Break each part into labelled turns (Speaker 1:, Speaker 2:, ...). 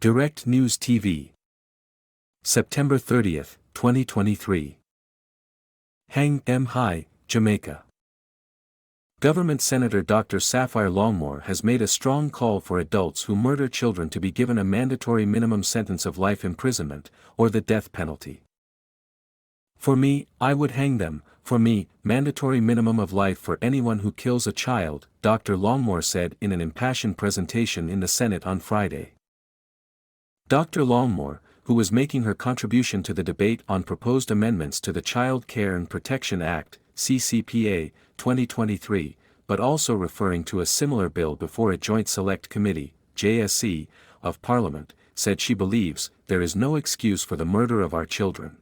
Speaker 1: Direct News TV. September 30, 2023. Hang 'em high, Jamaica. Government Senator Dr. Sapphire Longmore has made a strong call for adults who murder children to be given a mandatory minimum sentence of life imprisonment, or the death penalty. "For me, I would hang them. For me, mandatory minimum of life for anyone who kills a child," Dr. Longmore said in an impassioned presentation in the Senate on Friday. Dr. Longmore, who was making her contribution to the debate on proposed amendments to the Child Care and Protection Act, CCPA, 2023, but also referring to a similar bill before a Joint Select Committee, JSC, of Parliament, said she believes there is no excuse for the murder of our children.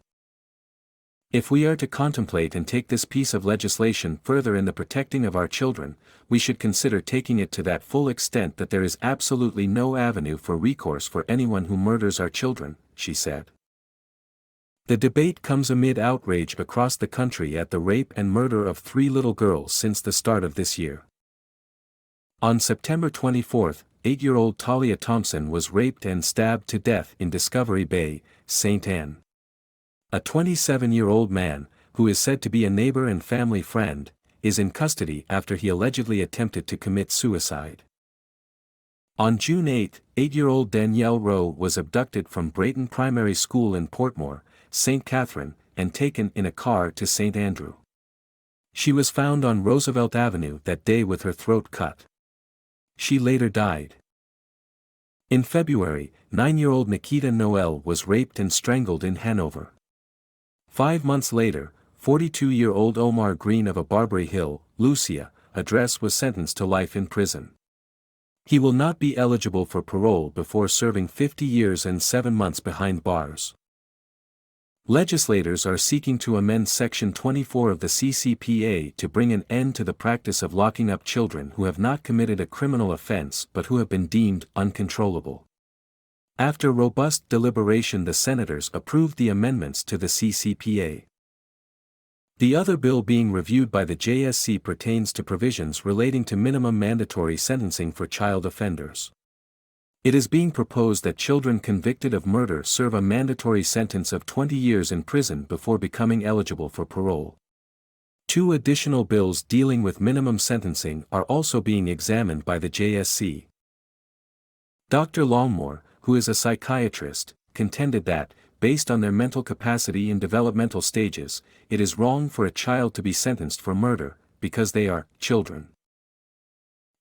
Speaker 1: "If we are to contemplate and take this piece of legislation further in the protecting of our children, we should consider taking it to that full extent that there is absolutely no avenue for recourse for anyone who murders our children," she said. The debate comes amid outrage across the country at the rape and murder of 3 little girls since the start of this year. On September 24, 8-year-old Talia Thompson was raped and stabbed to death in Discovery Bay, St. Anne. A 27-year-old man, who is said to be a neighbor and family friend, is in custody after he allegedly attempted to commit suicide. On June 8, 8-year-old Danielle Rowe was abducted from Brayton Primary School in Portmore, St. Catherine, and taken in a car to St. Andrew. She was found on Roosevelt Avenue that day with her throat cut. She later died. In February, 9-year-old Nikita Noel was raped and strangled in Hanover. 5 months later, 42-year-old Omar Green of a Barbary Hill, Lucia, address was sentenced to life in prison. He will not be eligible for parole before serving 50 years and 7 months behind bars. Legislators are seeking to amend Section 24 of the CCPA to bring an end to the practice of locking up children who have not committed a criminal offense but who have been deemed uncontrollable. After robust deliberation, the senators approved the amendments to the CCPA. The other bill being reviewed by the JSC pertains to provisions relating to minimum mandatory sentencing for child offenders. It is being proposed that children convicted of murder serve a mandatory sentence of 20 years in prison before becoming eligible for parole. 2 additional bills dealing with minimum sentencing are also being examined by the JSC. Dr. Longmore, who is a psychiatrist, contended that, based on their mental capacity in developmental stages, it is wrong for a child to be sentenced for murder, because they are children.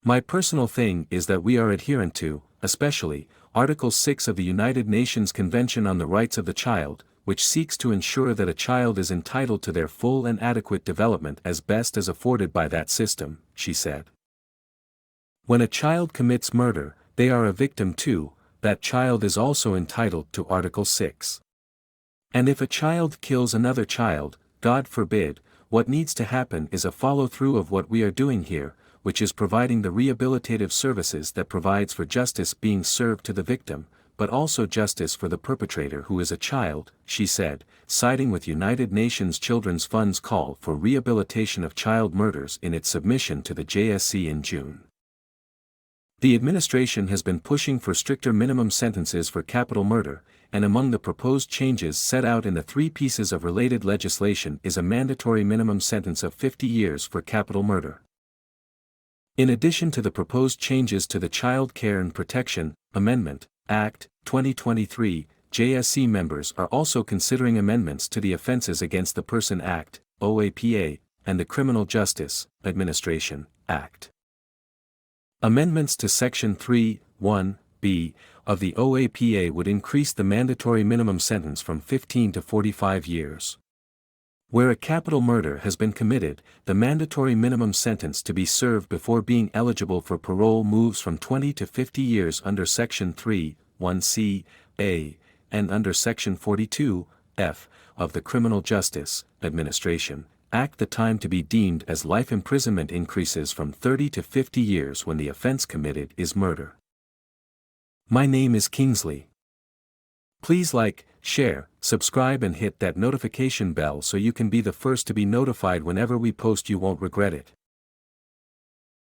Speaker 1: "My personal thing is that we are adherent to, especially, Article 6 of the United Nations Convention on the Rights of the Child, which seeks to ensure that a child is entitled to their full and adequate development as best as afforded by that system," she said. "When a child commits murder, they are a victim too. That child is also entitled to Article 6. And if a child kills another child, God forbid, what needs to happen is a follow-through of what we are doing here, which is providing the rehabilitative services that provides for justice being served to the victim, but also justice for the perpetrator who is a child," she said, siding with United Nations Children's Fund's call for rehabilitation of child murders in its submission to the JSC in June. The administration has been pushing for stricter minimum sentences for capital murder, and among the proposed changes set out in the 3 pieces of related legislation is a mandatory minimum sentence of 50 years for capital murder. In addition to the proposed changes to the Child Care and Protection Amendment Act, 2023, JSC members are also considering amendments to the Offenses Against the Person Act, OAPA, and the Criminal Justice Administration Act. Amendments to Section 3(1)(b) of the OAPA would increase the mandatory minimum sentence from 15 to 45 years. Where a capital murder has been committed, the mandatory minimum sentence to be served before being eligible for parole moves from 20 to 50 years under Section 3(1)(c)(a), and under Section 42(f) of the Criminal Justice Administration Act. The time to be deemed as life imprisonment increases from 30 to 50 years when the offense committed is murder. My name is Kingsley. Please like, share, subscribe and hit that notification bell so you can be the first to be notified whenever we post. You won't regret it.